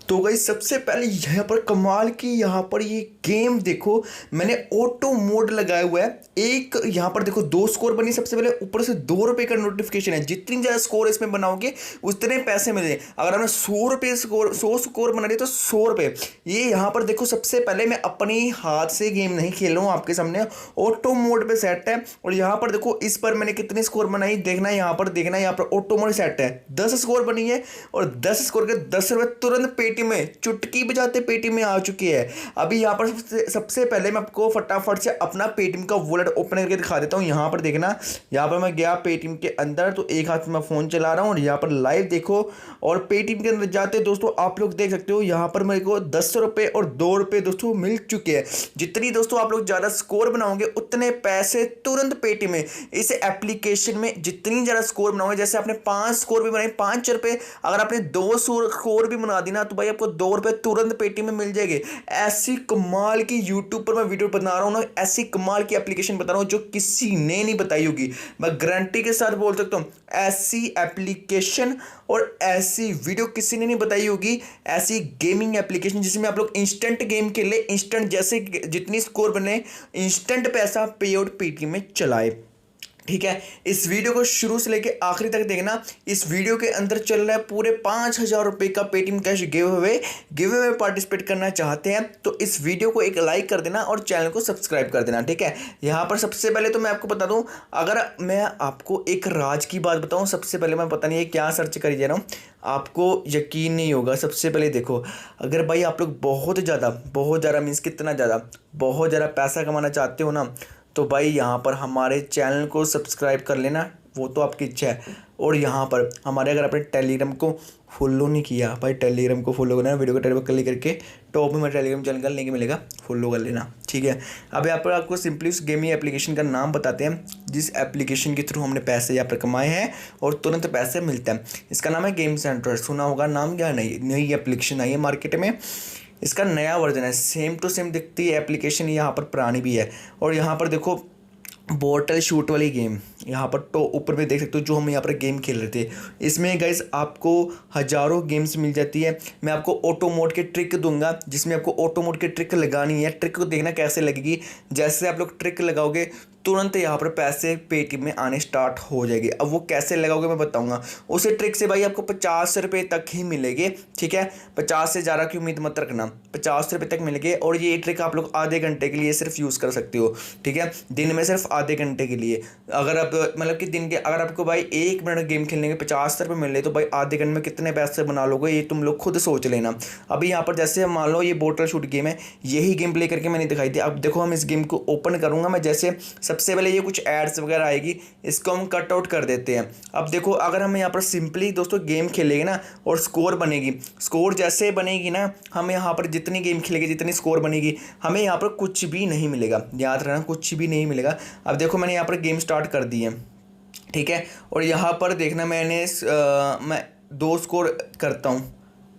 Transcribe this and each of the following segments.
तो गाइस सबसे पहले यहाँ पर कमाल की यहाँ पर ये गेम देखो। मैंने ऑटो मोड लगाया हुआ है। एक यहाँ पर देखो 2 स्कोर बनी सबसे पहले, ऊपर से 2 रुपए का नोटिफिकेशन है। जितनी ज़्यादा स्कोर इसमें बनाओगे उतने पैसे मिले। अगर हमने 100 रुपये स्कोर 100 स्कोर बना दिए तो 100 रुपये। ये यहाँ पर देखो सबसे पहले मैं अपने हाथ से गेम नहीं खेल रहा हूँ, आपके सामने ऑटो मोड पे सेट है। और यहाँ पर देखो इस पर मैंने कितने स्कोर बनाई देखना है, यहाँ पर देखना है। यहाँ पर ऑटो मोड सेट है, 10 स्कोर बनी है और 10 स्कोर के 10 रुपये तुरंत पेटीएम में चुटकी बजाते पेटीएम में आ चुकी है। अभी यहाँ पर सबसे पहले मैं आपको फटाफट से अपना पेटीएम का वॉलेट ओपन करके दिखा देता हूँ। यहाँ पर देखना, यहाँ पर मैं गया पेटीएम के अंदर, तो एक हाथ में मैं फ़ोन चला रहा हूँ और यहाँ पर लाइव देखो। और पेटीएम के अंदर जाते दोस्तों आप लोग देख सकते हो यहाँ पर मेरे को 10 रुपये और 2 रुपये दोस्तों मिल चुके हैं। जितनी दोस्तों आप लोग ज़्यादा स्कोर बनाओगे उतने पैसे तुरंत पेटीएम में, इस एप्लीकेशन में जितनी ज़्यादा स्कोर बनाओगे, जैसे आपने 5 स्कोर भी बनाए 5 रुपये, अगर आपने 2 स्कोर भी बना दी ना तो भाई आपको 2 रुपये तुरंत पेटीएम में मिल जाएंगे। ऐसी कमाल की यूट्यूब पर मैं वीडियो बना रहा हूँ ना, ऐसी कमाल की एप्लीकेशन बता रहा हूँ जो किसी ने नहीं बताई होगी। मैं गारंटी के साथ बोल सकता हूँ ऐसी एप्लीकेशन और ऐसी वीडियो किसी ने नहीं बताई होगी। ऐसी गेमिंग एप्लीकेशन जिसमें आप लोग इंस्टेंट गेम खेले, इंस्टेंट जैसे जितनी स्कोर बने इंस्टेंट पैसा पे आउट पेटीएम में चलाए। ठीक है, इस वीडियो को शुरू से लेके आखिरी तक देखना। इस वीडियो के अंदर चल रहा है पूरे 5,000 रुपये का Paytm cash give away participate करना चाहते हैं तो इस वीडियो को एक लाइक कर देना और चैनल को सब्सक्राइब कर देना। ठीक है, यहाँ पर सबसे पहले तो मैं आपको बता दूं, अगर मैं आपको एक राज की बात बताऊं, सबसे पहले मैं पता नहीं है क्या सर्च करी जा रहा हूँ, आपको यकीन नहीं होगा। सबसे पहले देखो, अगर भाई आप लोग बहुत ज़्यादा मीन्स कितना ज़्यादा बहुत ज़्यादा पैसा कमाना चाहते हो ना, तो भाई यहाँ पर हमारे चैनल को सब्सक्राइब कर लेना, वो तो आपकी इच्छा है। और यहाँ पर हमारे अगर आपने टेलीग्राम को फॉलो नहीं किया, भाई टेलीग्राम को फॉलो करना, वीडियो को टाइप पर क्लिक करके टॉप में मेरा टेलीग्राम चैनल का लिंक मिलेगा, फॉलो कर लेना। ठीक है, अब यहाँ पर आपको सिंपली उस गेमिंग एप्लीकेशन का नाम बताते हैं जिस एप्लीकेशन के थ्रू हमने पैसे यहाँ पर कमाए हैं और तुरंत पैसे मिलते हैं। इसका नाम है गेम सेंटर, सुना होगा नाम, क्या नई एप्लीकेशन आई है मार्केट में। इसका नया वर्जन है, सेम टू सेम दिखती है एप्लीकेशन, यहाँ पर पुरानी भी है। और यहाँ पर देखो बोटल शूट वाली गेम यहाँ पर तो ऊपर में देख सकते हो, जो हम यहाँ पर गेम खेल रहे थे। इसमें गाइस आपको हज़ारों गेम्स मिल जाती है। मैं आपको ऑटो मोड के ट्रिक दूंगा जिसमें आपको ऑटो मोड की ट्रिक लगानी है। ट्रिक को देखना कैसे लगेगी, जैसे आप लोग ट्रिक लगाओगे तुरंत यहाँ पर पैसे पेटीएम में आने स्टार्ट हो जाएंगे। अब वो कैसे लगाओगे मैं बताऊंगा। उसी ट्रिक से भाई आपको 50 रुपये तक ही मिलेंगे। ठीक है, 50 से ज़्यादा की उम्मीद मत रखना, 50 रुपये तक मिलेंगे। और ये ट्रिक आप लोग आधे घंटे के लिए सिर्फ यूज़ कर सकते हो। ठीक है, दिन में सिर्फ आधे घंटे के लिए। अगर आप मतलब कि दिन के अगर आपको भाई 1 मिनट गेम खेलने के 50 रुपये मिल रहे तो भाई आधे घंटे में कितने पैसे बना लोगे ये तुम लोग खुद सोच लेना। अभी यहाँ पर जैसे मान लो ये बोटल शूट गेम है, यही गेम प्ले करके मैंने दिखाई थी। अब देखो हम इस गेम को ओपन करूँगा मैं, जैसे सबसे पहले ये कुछ एड्स वगैरह आएगी, इसको हम कट आउट कर देते हैं। अब देखो अगर हम यहाँ पर सिंपली दोस्तों गेम खेलेंगे ना और स्कोर बनेगी, स्कोर जैसे बनेगी ना, हम यहाँ पर जितनी गेम खेलेंगे जितनी स्कोर बनेगी हमें यहाँ पर कुछ भी नहीं मिलेगा, याद रखना कुछ भी नहीं मिलेगा। अब देखो मैंने यहाँ पर गेम स्टार्ट कर दी है। ठीक है, और यहाँ पर देखना मैं 2 स्कोर करता हूँ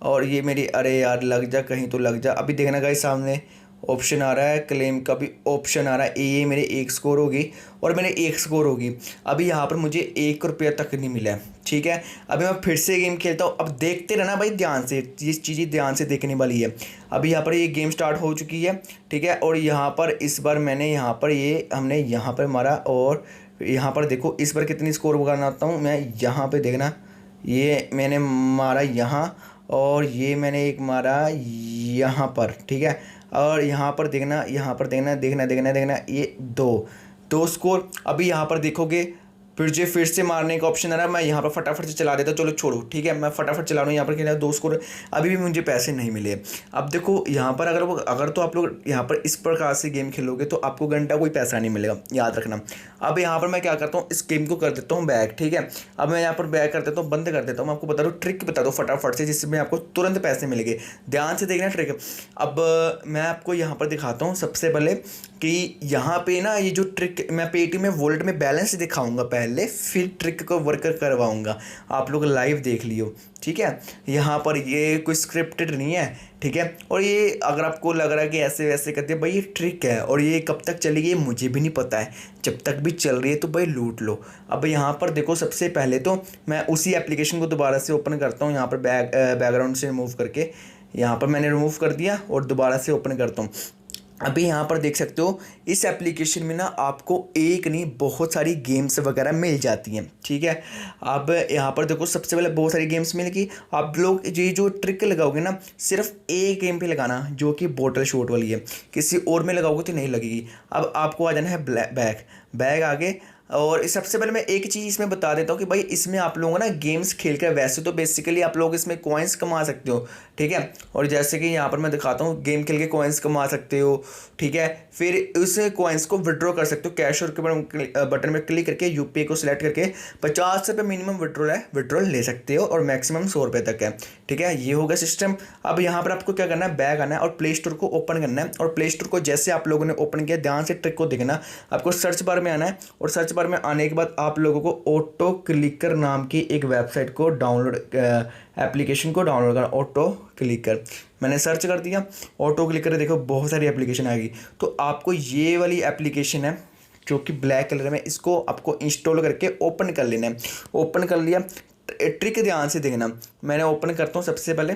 और ये मेरी, अरे यार लग जा कहीं तो लग जा। अभी देखना गाइस सामने ऑप्शन आ रहा है, क्लेम का भी ऑप्शन आ रहा है। ये मेरे 1 स्कोर होगी और मेरे 1 स्कोर होगी। अभी यहाँ पर मुझे 1 रुपया तक नहीं मिला है। ठीक है, अभी मैं फिर से गेम खेलता हूँ। अब देखते रहना भाई ध्यान से, ये चीज़ें ध्यान से देखने वाली है। अभी यहाँ पर ये गेम स्टार्ट हो चुकी है। ठीक है, और यहाँ पर इस बार मैंने यहाँ पर हमने यहाँ पर मारा और यहाँ पर देखो इस बार कितनी स्कोर बनाता हूँ मैं। यहाँ पर देखना, ये मैंने मारा यहाँ और ये मैंने एक मारा यहाँ पर। ठीक है, और यहाँ पर देखना, देखना ये दो स्कोर। अभी यहाँ पर देखोगे फिर से मारने का ऑप्शन आ रहा है। मैं यहाँ पर फटाफट से चला देता, चलो छोड़ो। ठीक है, मैं फटाफट चला रहा हूँ। यहाँ पर खेला 2 स्कोर, अभी भी मुझे पैसे नहीं मिले। अब देखो यहाँ पर अगर तो आप लोग यहाँ पर इस प्रकार से गेम खेलोगे तो आपको घंटा कोई पैसा नहीं मिलेगा, याद रखना। अब यहाँ पर मैं क्या करता हूँ, इस गेम को कर देता हूँ बैक। ठीक है, अब मैं यहाँ पर बैक कर देता हूँ, बंद कर देता हूँ। मैं आपको बता दूँ ट्रिक बता दो फटाफट से, जिसमें आपको तुरंत पैसे मिलेंगे। ध्यान से देखना ट्रिक। अब मैं आपको यहाँ पर दिखाता हूँ सबसे पहले कि यहाँ पे ना ये जो ट्रिक मैं पेटीएम में वॉलेट में बैलेंस दिखाऊंगा पहले, फिर ट्रिक को वर्क करवाऊंगा। आप लोग लाइव देख लियो। ठीक है, यहाँ पर ये कोई स्क्रिप्टेड नहीं है। ठीक है, और ये अगर आपको लग रहा है कि ऐसे वैसे करते हैं, भाई ये ट्रिक है और ये कब तक चलेगी मुझे भी नहीं पता है। जब तक भी चल रही है तो भाई लूट लो। अब यहाँ पर देखो सबसे पहले तो मैं उसी एप्लीकेशन को दोबारा से ओपन करता हूँ, यहाँ पर बैकग्राउंड से मूव करके यहाँ पर मैंने रिमूव कर दिया और दोबारा से ओपन करता हूँ। अभी यहाँ पर देख सकते हो इस एप्लीकेशन में ना आपको एक नहीं बहुत सारी गेम्स वगैरह मिल जाती हैं, ठीक है। अब यहाँ पर देखो सबसे पहले बहुत सारी गेम्स मिलेगी। आप लोग ये जो ट्रिक लगाओगे ना सिर्फ एक गेम पे लगाना जो कि बॉटल शॉट वाली है, किसी और में लगाओगे तो नहीं लगेगी। अब आपको आ जाना है बैग आगे। और सबसे पहले मैं एक चीज़ इसमें बता देता हूँ कि भाई इसमें आप लोगों ना गेम्स खेल कर वैसे तो बेसिकली आप लोग इसमें कॉइन्स कमा सकते हो, ठीक है। और जैसे कि यहाँ पर मैं दिखाता हूँ गेम खेल के कॉइन्स कमा सकते हो, ठीक है। फिर उस कॉइन्स को विड्रॉ कर सकते हो कैश और के बटन में क्लिक करके यूपीआई को सिलेक्ट करके 50 रुपये मिनिमम विड्रॉल ले सकते हो और मैक्सिमम 100 रुपये तक है, ठीक है। ये होगा सिस्टम। अब यहाँ पर आपको क्या करना है, बैग आना है और प्ले स्टोर को ओपन करना है। और प्ले स्टोर को जैसे आप लोगों ने ओपन किया ध्यान से ट्रिक को देखना, आपको सर्च बार में आना है और सर्च बार में आने के बाद आप लोगों को ऑटो क्लिकर नाम की एक वेबसाइट को डाउनलोड एप्लीकेशन को डाउनलोड करना। ऑटो क्लिकर मैंने सर्च कर दिया, ऑटो क्लिकर देखो बहुत सारी एप्लीकेशन आएगी। तो आपको ये वाली एप्लीकेशन है जो कि ब्लैक कलर में, इसको आपको इंस्टॉल करके ओपन कर लेना है। ओपन कर लिया, ट्रिक ध्यान से देखना, मैंने ओपन करता हूँ। सबसे पहले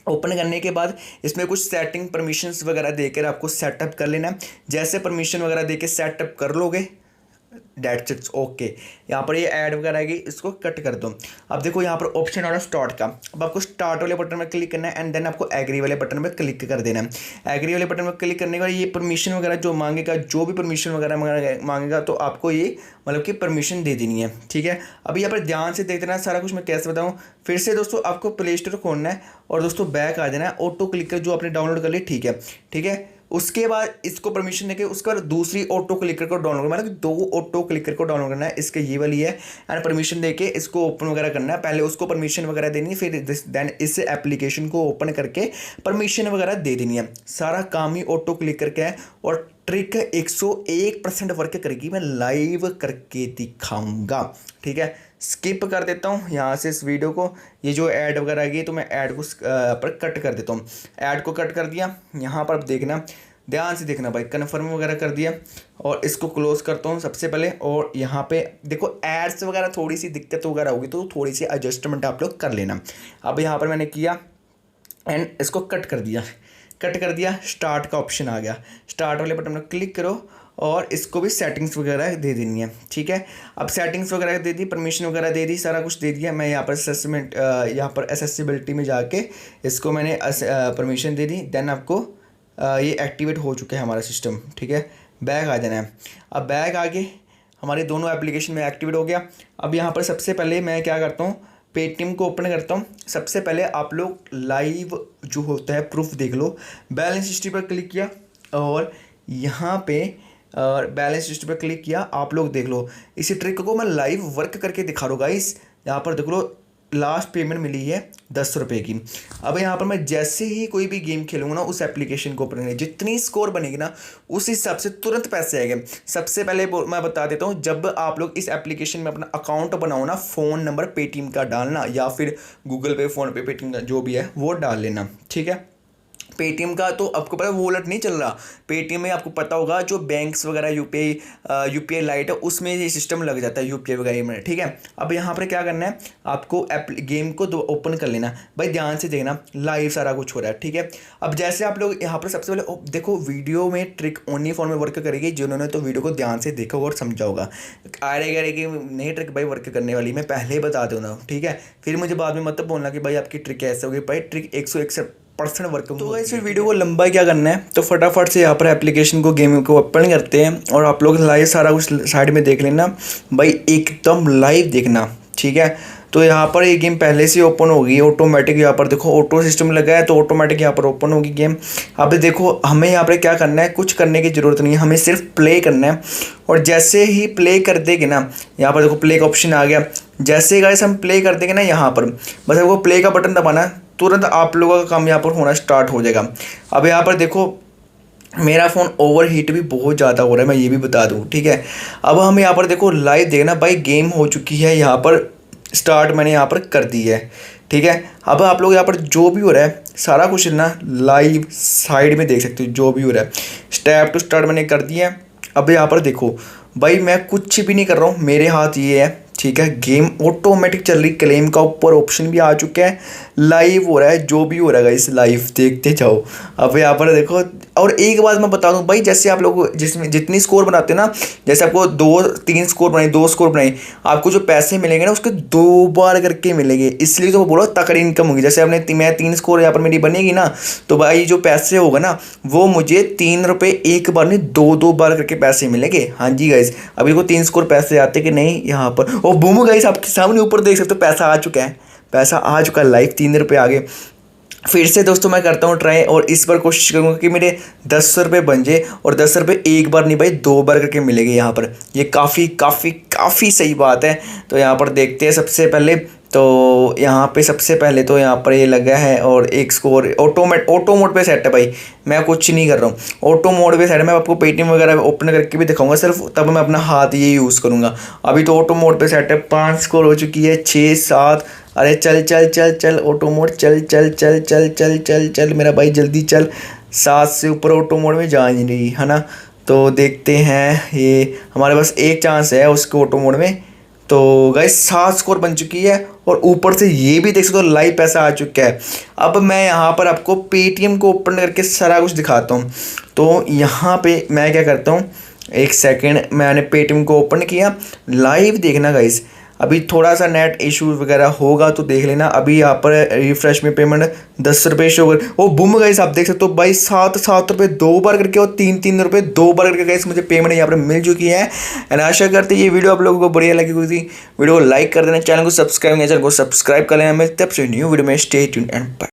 ओपन करने के बाद इसमें कुछ सेटिंग परमिशंस वगैरह देकर आपको सेटअप कर लेना है। जैसे परमिशन वगैरह देके सेटअप कर लोगे डेट्स इट्स ओके। यहाँ पर ये ऐड वगैरह आएगी, इसको कट कर दो। अब देखो यहाँ पर ऑप्शन आ रहा है स्टार्ट का। अब आपको स्टार्ट वाले बटन में क्लिक करना है एंड देन आपको एग्री वाले बटन में क्लिक कर देना है। एग्री वाले बटन में क्लिक करने के बाद ये परमिशन वगैरह जो मांगेगा, जो भी परमिशन वगैरह मांगेगा तो आपको ये मतलब कि परमिशन दे देनी है, ठीक है। अभी यहाँ पर ध्यान से देखते रहना सारा कुछ मैं कैसे बताऊँ। फिर से दोस्तों आपको प्ले स्टोर खोलना है और दोस्तों बैक आ जाना है। ऑटो क्लिकर जो आपने डाउनलोड कर ली, ठीक है, ठीक है। उसके बाद इसको परमिशन देके उसके बाद दूसरी ऑटो क्लिकर को डाउनलोड करना, मतलब 2 ऑटो क्लिकर को डाउनलोड करना है। इसके ये वाली है एंड परमिशन देके इसको ओपन वगैरह करना है। पहले उसको परमिशन वगैरह देनी है, फिर देन इस एप्लीकेशन को ओपन करके परमिशन वगैरह दे देनी है। सारा काम ही ऑटो क्लिकर का है और ट्रिक 101% वर्क करेगी। मैं लाइव करके दिखाऊंगा, ठीक है। स्किप कर देता हूँ यहाँ से इस वीडियो को। ये जो ऐड वगैरह आएगी तो मैं ऐड को पर कट कर देता हूँ। ऐड को कट कर दिया। यहाँ पर देखना, ध्यान से देखना भाई, कन्फर्म वगैरह कर दिया और इसको क्लोज करता हूँ सबसे पहले। और यहाँ पे देखो एड्स वगैरह थोड़ी सी दिक्कत वगैरह होगी तो थोड़ी सी एडजस्टमेंट आप लोग कर लेना। अब यहाँ पर मैंने किया एंड इसको कट कर दिया। स्टार्ट का ऑप्शन आ गया, स्टार्ट वाले बटन में क्लिक करो और इसको भी सेटिंग्स वगैरह दे देनी है, ठीक है। अब सेटिंग्स वगैरह दे दी, परमिशन वगैरह दे दी, सारा कुछ दे दिया। मैं यहाँ पर यहाँ पर एसेसिबिलिटी में जाके इसको मैंने परमिशन दे दी। देन आपको ये एक्टिवेट हो चुका है हमारा सिस्टम, ठीक है। बैग आ जाना है। अब बैग आगे हमारे दोनों एप्लीकेशन में एक्टिवेट हो गया। अब यहाँ पर सबसे पहले मैं क्या करता हूँ, पेटीएम को ओपन करता हूँ। सबसे पहले आप लोग लाइव जो होता है प्रूफ देख लो। बैलेंस हिस्ट्री पर क्लिक किया और यहाँ पे बैलेंस हिस्ट्री पर क्लिक किया, आप लोग देख लो। इसी ट्रिक को मैं लाइव वर्क करके दिखा रहा हूँ गाइस। यहाँ पर देख लो लास्ट पेमेंट मिली है 10 रुपये की। अब यहाँ पर मैं जैसे ही कोई भी गेम खेलूंगा ना उस एप्लीकेशन को ओपन करेंगे, जितनी स्कोर बनेगी ना उस हिसाब से तुरंत पैसे आएंगे। सबसे पहले मैं बता देता हूँ, जब आप लोग इस एप्लीकेशन में अपना अकाउंट बनाओ ना, फ़ोन नंबर पेटीएम का डालना या फिर गूगल पे, फ़ोन पे, पेटीएम का जो भी है वो डाल लेना, ठीक है। पेटीएम का तो आपको पता है वॉलेट नहीं चल रहा। पेटीएम में आपको पता होगा जो बैंक्स वगैरह यूपीआई लाइट है उसमें ये सिस्टम लग जाता है यूपीआई वगैरह में, ठीक है। अब यहाँ पर क्या करना है, आपको गेम को ओपन कर लेना। भाई ध्यान से देखना, लाइव सारा कुछ हो रहा है, ठीक है। अब जैसे आप लोग यहाँ पर सबसे पहले देखो वीडियो में ट्रिक ओनली फोन में वर्क करेगी। जिन्होंने तो वीडियो को ध्यान से देखा और समझा होगा। कि नहीं ट्रिक भाई वर्क करने वाली, मैं पहले ही बता दूँगा, ठीक है। फिर मुझे बाद में मतलब बोलना कि भाई आपकी ट्रिक ऐसे होगी। भाई ट्रिक 101% वर्क। तो गाइस फिर वीडियो को लंबा क्या करना है, तो फटाफट से यहाँ पर एप्लीकेशन को गेम को ओपन करते हैं और आप लोग लाइव सारा कुछ साइड में देख लेना भाई, एकदम लाइव देखना, ठीक है। तो यहाँ पर ये गेम पहले से ओपन होगी ऑटोमेटिक। यहाँ पर देखो ऑटो सिस्टम लगा है तो ऑटोमेटिक यहाँ पर ओपन होगी गेम। अब देखो हमें यहाँ पर क्या करना है, कुछ करने की ज़रूरत नहीं है, हमें सिर्फ प्ले करना है। और जैसे ही प्ले कर देंगे ना, यहाँ पर देखो प्ले का ऑप्शन आ गया। जैसे गाइस हम प्ले कर देंगे ना यहाँ पर, बस आपको प्ले का बटन दबाना, तुरंत आप लोगों का काम यहाँ पर होना स्टार्ट हो जाएगा। अब यहाँ पर देखो मेरा फ़ोन ओवर हीट भी बहुत ज़्यादा हो रहा है, मैं ये भी बता दूँ, ठीक है। अब हम यहाँ पर देखो लाइव देखना भाई, गेम हो चुकी है यहाँ पर स्टार्ट, मैंने यहाँ पर कर दी है, ठीक है। अब आप लोग यहाँ पर जो भी हो रहा है सारा कुछ ना लाइव साइड में देख सकते हो, जो भी हो रहा है। स्टेप टू स्टार्ट मैंने कर दिया है। अब यहाँ पर देखो भाई मैं कुछ भी नहीं कर रहा हूँ, मेरे हाथ ये है, ठीक है, गेम ऑटोमेटिक चल रही, क्लेम का ऊपर ऑप्शन भी आ चुका है, लाइव हो रहा है, जो भी हो रहा है इस लाइव देखते जाओ। अब यहाँ पर देखो, और एक बात मैं बता दूं भाई, जैसे आप लोग जिसमें जितनी स्कोर बनाते हो ना, जैसे आपको 2-3 स्कोर बनाए, 2 स्कोर बनाए, आपको जो पैसे मिलेंगे ना उसके 2 बार करके मिलेंगे, इसलिए तो मैं बोलो तकड़ी इनकम होगी। जैसे मैं 3 स्कोर यहाँ पर मेरी बनेगी ना, तो भाई जो पैसे होगा ना वो मुझे 3 रुपये एक बार नहीं 2-2 बार करके पैसे मिलेंगे। हाँ जी गाइस, अभी को 3 स्कोर पैसे आते कि नहीं यहाँ पर, और बूम गाइस आपके सामने ऊपर देख सकते हो पैसा आ चुका है, पैसा आ चुका है लाइव, 3 रुपये आ गए। फिर से दोस्तों मैं करता हूँ ट्राई, और इस बार कोशिश करूँगा कि मेरे 10 रुपये बन जाए, और 10 रुपये एक बार नहीं भाई 2 बार करके मिलेंगे यहाँ पर। ये काफ़ी काफ़ी काफ़ी सही बात है। तो यहाँ पर देखते हैं सबसे पहले, तो यहाँ पे सबसे पहले तो यहाँ पर ये लगा है, और एक स्कोर ऑटो मोड पे सेट है भाई, मैं कुछ नहीं कर रहा हूँ, ऑटो मोड पे सेट है। मैं आपको पेटीएम वगैरह ओपन करके भी दिखाऊंगा, सिर्फ तब मैं अपना हाथ ये यूज़ करूँगा। अभी तो ऑटो मोड पे सेट है, 5 स्कोर हो चुकी है, 6-7। अरे चल चल चल चल ऑटो मोड, चल चल चल चल चल चल चल मेरा भाई जल्दी चल, 7 से ऊपर ऑटो मोड में जा नहीं रही है ना। तो देखते हैं, ये हमारे पास एक चांस है उसके ऑटो मोड में। तो गाइस 7 स्कोर बन चुकी है, और ऊपर से ये भी देख सकते हो लाइव पैसा आ चुका है। अब मैं यहाँ पर आपको पेटीएम को ओपन करके सारा कुछ दिखाता हूँ। तो यहाँ पे मैं क्या करता हूँ, एक सेकेंड, मैंने पेटीएम को ओपन किया, लाइव देखना गाइस। अभी थोड़ा सा नेट इशू वगैरह होगा तो देख लेना। अभी यहाँ पर रिफ्रेश में पेमेंट 10 रुपये शो कर, वो बुम गाइस आप देख सकते हो भाई, 7 रुपये 2 बार करके, और 3 रुपये 2 बार करके गाइस मुझे पेमेंट यहाँ पर मिल चुकी है। एंड आशा करते ये वीडियो आप लोगों को बढ़िया लगी हुई थी। वीडियो को लाइक कर देना, चैनल को सब्सक्राइब कर लेना, मिलते हैं न्यू वीडियो में। Stay tuned and bye.